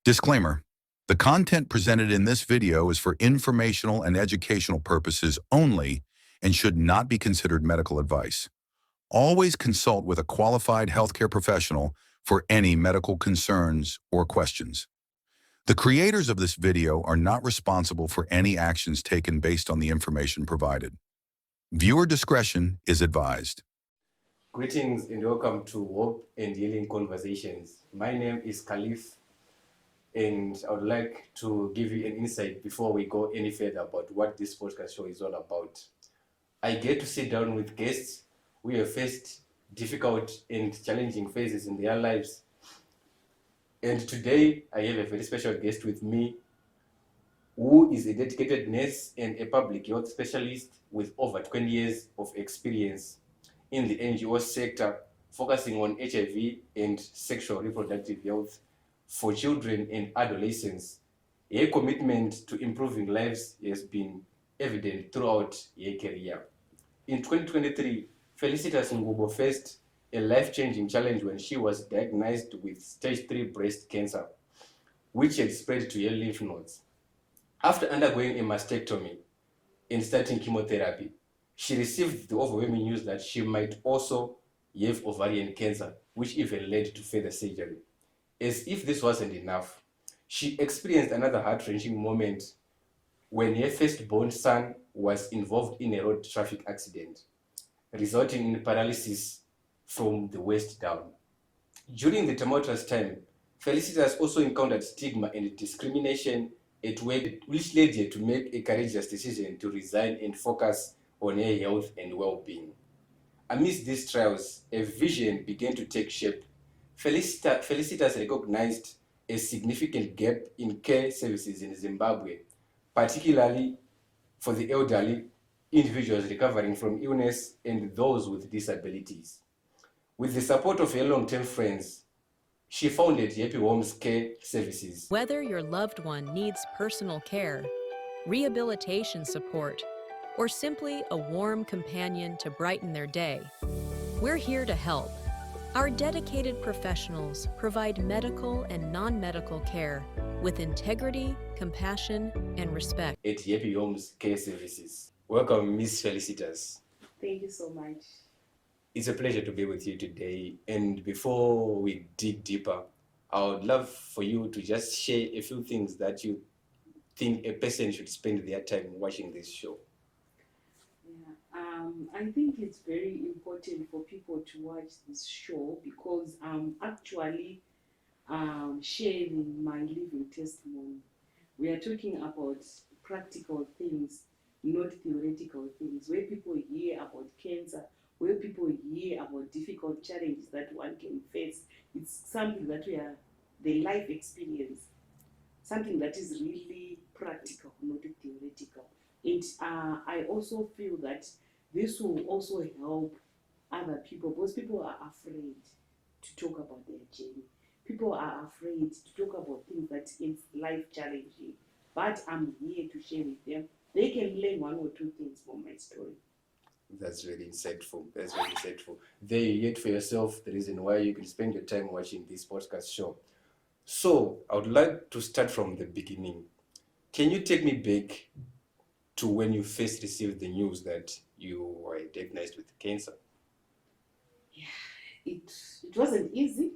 Disclaimer: the content presented in this video is for informational and educational purposes only and should not be considered medical advice. Always consult with a qualified healthcare professional for any medical concerns or questions. The creators of this video are not responsible for any actions taken based on the information provided. Viewer discretion is advised. Greetings and welcome to Hope and Healing Conversations. My name is Khalif, and I would like to give you an insight before we go any further about what this podcast show is all about. I get to sit down with guests who have faced difficult and challenging phases in their lives. And today I have a very special guest with me who is a dedicated nurse and a public health specialist with over 20 years of experience in the NGO sector, focusing on HIV and sexual reproductive health for children and adolescents. Her commitment to improving lives has been evident throughout her career. In 2023, Felicitas Ngubo faced a life-changing challenge when she was diagnosed with stage 3 breast cancer, which had spread to her lymph nodes. After undergoing a mastectomy and starting chemotherapy, she received the overwhelming news that she might also have ovarian cancer, which even led to further surgery. As if this wasn't enough, she experienced another heart-wrenching moment when her firstborn son was involved in a road traffic accident, resulting in paralysis from the waist down. During the tumultuous time, Felicitas also encountered stigma and discrimination at work, which led her to make a courageous decision to resign and focus on her health and well-being. Amidst these trials, a vision began to take shape. Felicitas recognized a significant gap in care services in Zimbabwe, particularly for the elderly, individuals recovering from illness, and those with disabilities. With the support of her long-term friends, she founded Happy Homes Care Services. Whether your loved one needs personal care, rehabilitation support, or simply a warm companion to brighten their day, we're here to help. Our dedicated professionals provide medical and non-medical care with integrity, compassion, and respect. At Happy Homes Care Services. Welcome, Miss Felicitas. Thank you so much. It's a pleasure to be with you today. And before we dig deeper, I would love for you to just share a few things that you think a person should spend their time watching this show. I think it's very important for people to watch this show because I'm actually sharing my living testimony. We are talking about practical things, not theoretical things, where people hear about cancer, where people hear about difficult challenges that one can face. It's something that we are the life experience, something that is really practical, not theoretical. And I also feel that this will also help other people because people are afraid to talk about their journey. People are afraid to talk about things that is life challenging. But I'm here to share with them. They can learn one or two things from my story. That's really insightful. That's really insightful. There you get for yourself the reason why you can spend your time watching this podcast show. So I would like to start from the beginning. Can you take me back to when you first received the news that you were diagnosed with cancer? Yeah, it wasn't easy.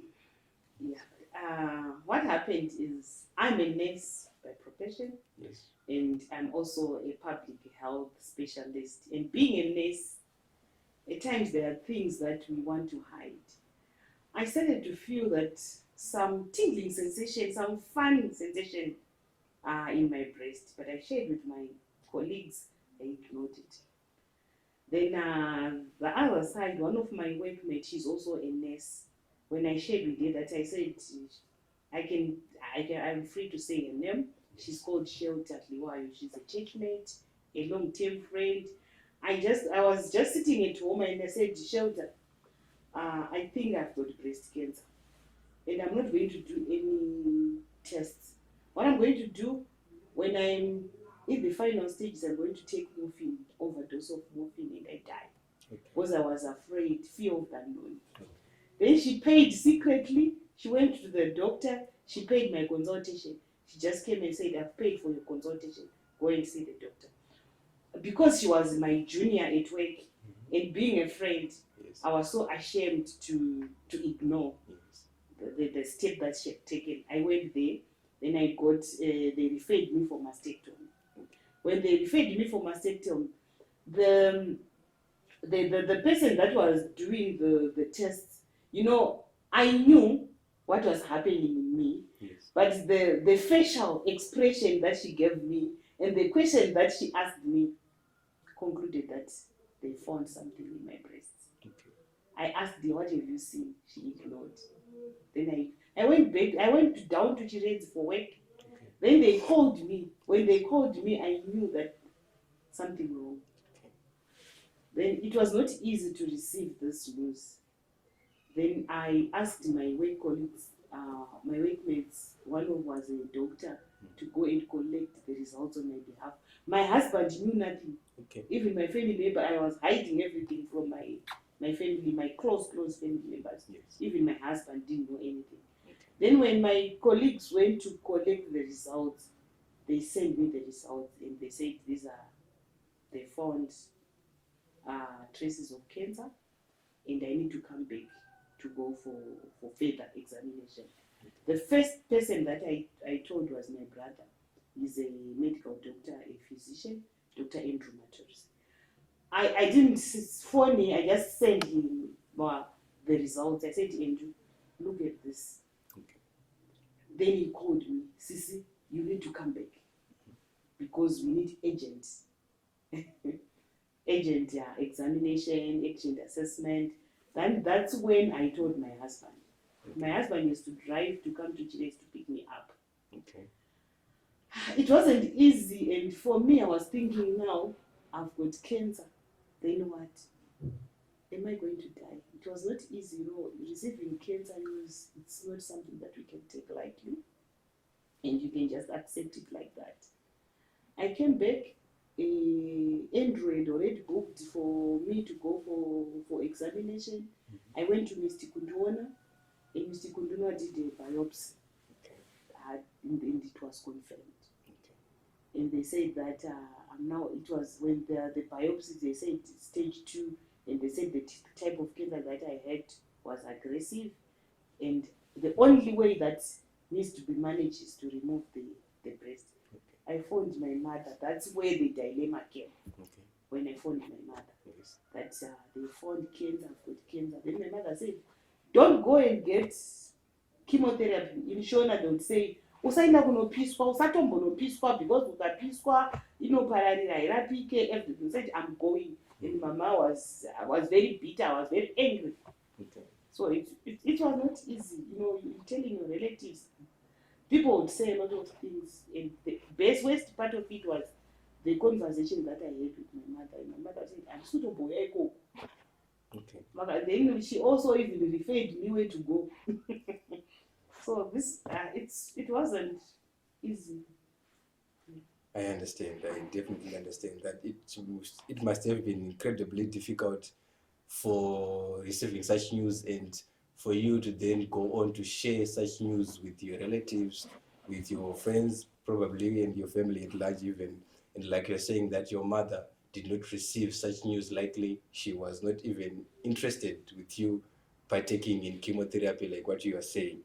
What happened is I'm a nurse by profession. Yes. And I'm also a public health specialist. And being a nurse, at times there are things that we want to hide. I started to feel that some tingling sensation, some fun sensation in my breast, but I shared with my colleagues, I ignored it. Then the other side, one of my workmates, she's also a nurse. When I shared with her that, I said, I'm free to say her name. She's called Shelter Liwayo. She's a churchmate, a long-term friend. I was just sitting at home and I said, Shelter, I think I've got breast cancer. And I'm not going to do any tests. What I'm going to do when I'm in the final stages, I'm going to take morphine, overdose of morphine, and I die. Okay. Because I was afraid, fear of the unknown. Okay. Then she paid secretly. She went to the doctor. She paid my consultation. She just came and said, I've paid for your consultation. Go and see the doctor. Because she was my junior at work, and being a friend, Yes. I was so ashamed to ignore Yes. the step that she had taken. I went there, then I got, they referred me for mastectomy. When they referred me for mastectomy, the person that was doing the tests, you know, I knew what was happening in me, Yes. but the facial expression that she gave me and the question that she asked me concluded that they found something in my breast. Okay. I asked her, what have you seen? She ignored. Then I went back, I went down to Chirezi for work. Okay. Then they called me. When they called me, I knew that something wrong. Okay. Then it was not easy to receive this news. Then I asked my work colleagues, my workmates, one of was a doctor, to go and collect the results on my behalf. My husband knew nothing. Okay. Even my family member, I was hiding everything from my family, my close family members. Yes. Even my husband didn't know anything. Okay. Then when my colleagues went to collect the results, they sent me the results and they said they found traces of cancer and I need to come back to go for further examination. The first person that I told was my brother. He's a medical doctor, a physician, Dr. Andrew Matters. I didn't phone him, I just sent him the results. I said, Andrew, look at this. Okay. Then he called me, Sisi, you need to come back because we need agents. Agent examination, agent assessment. Then that's when I told my husband. My husband used to drive to come to Chile to pick me up. Okay. It wasn't easy, and for me, I was thinking now, I've got cancer. Then what? Am I going to die? It was not easy, you know, receiving cancer news, it's not something that we can take lightly, and you can just accept it like that. I came back, Andrew had already booked for me to go for examination. I went to Mr. Kunduna, and Mr. Kunduna did a biopsy, Okay. and it was confirmed. Okay. And they said that now it was when the biopsy, they said stage 2, and they said the type of cancer that I had was aggressive, and the only way that needs to be managed is to remove the breast. Okay. I phoned my mother. That's where the dilemma came. Okay. When I phoned my mother, Yes. that they found cancer, I've got cancer. Then my mother said, don't go and get chemotherapy. In Shona, they would say, usaenda kunopiswa, usatombonopiswa because ukapiswa inopararira irapike, everything. Said, I'm going. And mama was very bitter, I was very angry. Okay. So it was not easy, you know, you're telling your relatives. People would say a lot of things, and the worst part of it was the conversation that I had with my mother. And my mother said, I'm suitable, I go. Okay. Then she also even referred me where to go. So this, it wasn't easy. I understand. I definitely understand that it must have been incredibly difficult for receiving such news and for you to then go on to share such news with your relatives, with your friends, probably, and your family at large even. And like you're saying that your mother did not receive such news lightly. She was not even interested with you partaking in chemotherapy like what you are saying.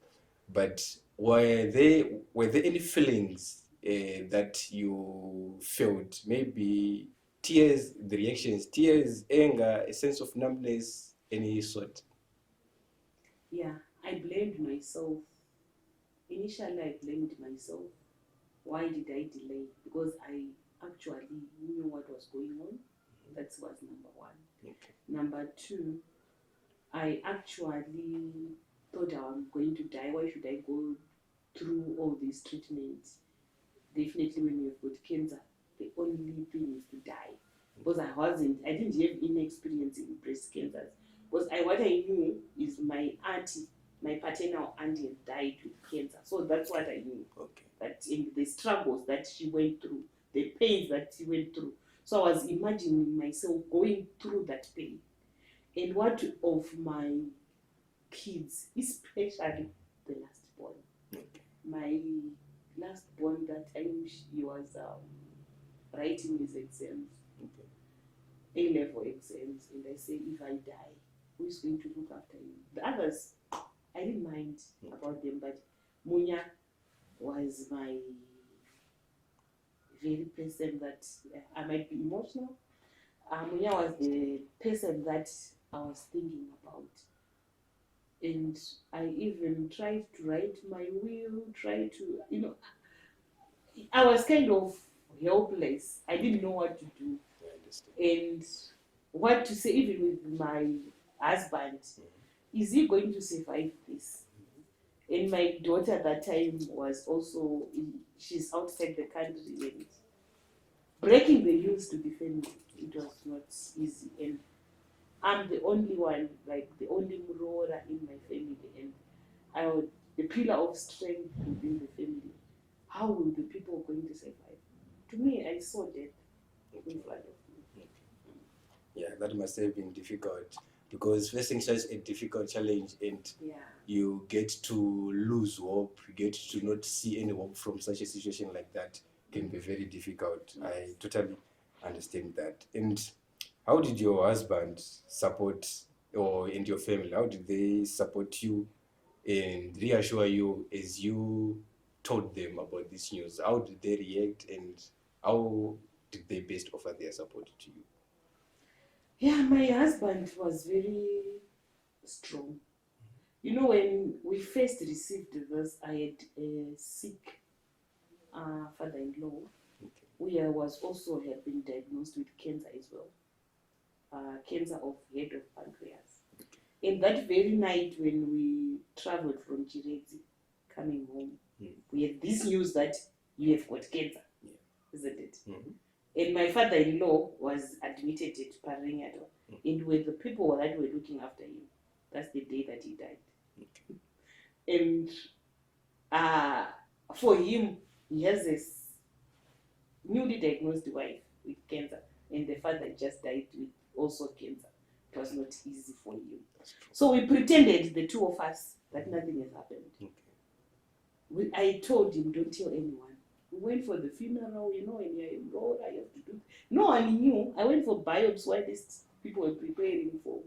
But were there any feelings that you felt? Maybe tears, the reactions, tears, anger, a sense of numbness, any sort? Yeah, I blamed myself. Initially, I blamed myself. Why did I delay? Because I actually knew what was going on. That was number one. Okay. Number two, I actually thought I was going to die. Why should I go through all these treatments? Definitely when you've got cancer, the only thing is to die. Because I didn't have any experience in breast cancers. Because what I knew is my auntie, my paternal auntie had died with cancer. So that's what I knew. Okay. That in the struggles that she went through, the pains that she went through. So I was imagining myself going through that pain. And what of my kids, especially the last born. Okay. my last born that time, he was writing his exams, A-level exams, and I said, if I die, who is going to look after you? The others, I didn't mind about them, but Munya was my very person that I might be emotional. Munya was the person that I was thinking about. And I even tried to write my will, I was kind of helpless. I didn't know what to do. I understand. And what to say, even with my husband, is he going to survive this? And my daughter at that time was also, she's outside the country, and breaking the news to the family, it was not easy. And I'm the only one, like the only Murora in my family, and I was the pillar of strength within the family. How will the people going to survive? To me, I saw death in front of me. Yeah, that must have been difficult because facing such a difficult challenge and Yeah. you get to lose hope, you get to not see any hope from such a situation like that can be very difficult. Yes. I totally understand that. And how did your husband support and your family? How did they support you and reassure you as you told them about this news? How did they react and how did they best offer their support to you? Yeah, my husband was very strong. You know, when we first received this, I had a sick father-in-law who was also had been diagnosed with cancer as well, cancer of head of pancreas. And that very night when we traveled from Chirezi coming home, we had this news that you have got cancer, isn't it? And my father-in-law was admitted at Parinyato, and with the people that were looking after him, that's the day that he died. And for him, he has this newly diagnosed wife with cancer, and the father just died with also cancer. It was not easy for him. So we pretended, the two of us, that nothing has happened. I told him, don't tell anyone. We went for the funeral, you know, when you're in road, I have to do. No one knew. I went for biopsy while these people were preparing for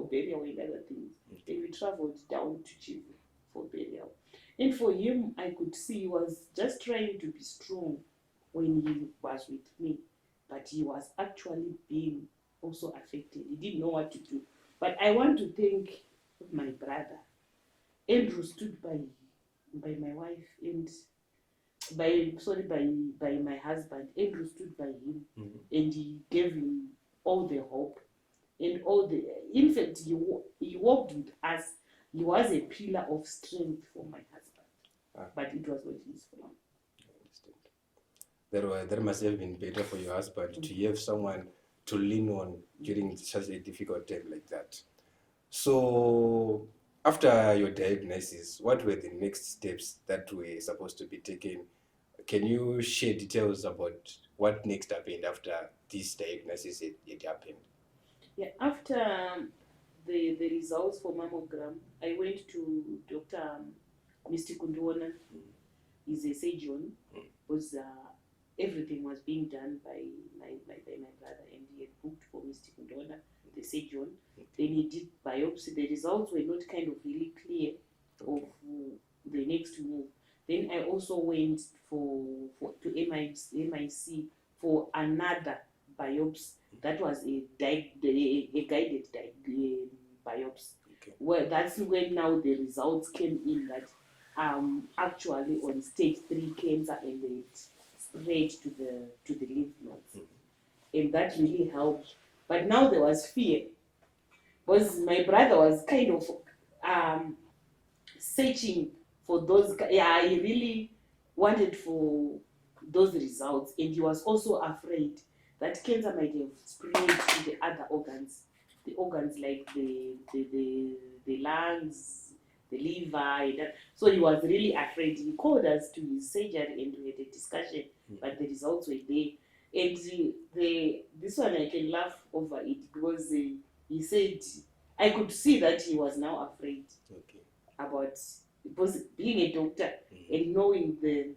burial and other things. And we traveled down to Chivu for burial. And for him, I could see he was just trying to be strong when he was with me. But he was actually being also affected. He didn't know what to do. But I want to thank my brother. Andrew stood by my wife and by my husband. Andrew stood by him, and he gave him all the hope and all the. In fact, he walked with us. He was a pillar of strength for my husband, but it was not easy for him. I understand. That must have been better for your husband to have someone to lean on during such a difficult time like that. So, after your diagnosis, what were the next steps that were supposed to be taken? Can you share details about what next happened after this diagnosis had happened? Yeah, after the results for mammogram, I went to Dr. Mr. Kunduona. He's a surgeon, because everything was being done by my brother, and he had booked for Mr. Kunduona, the surgeon. Then he did biopsy. The results were not kind of really clear of the next move. Then I also went to MIC for another biopsy. That was a guided biopsy. Well, that's when now the results came in that actually on stage 3 cancer, and it spread to the lymph nodes, and that really helped. But now there was fear, because my brother was kind of searching for those. Yeah, he really wanted for those results, and he was also afraid that cancer might have spread to the other organs, like the lungs, the liver. So he was really afraid. He called us to his surgery and we had a discussion, but the results were there. And this one I can laugh over it, because he said I could see that he was now afraid about because being a doctor and knowing the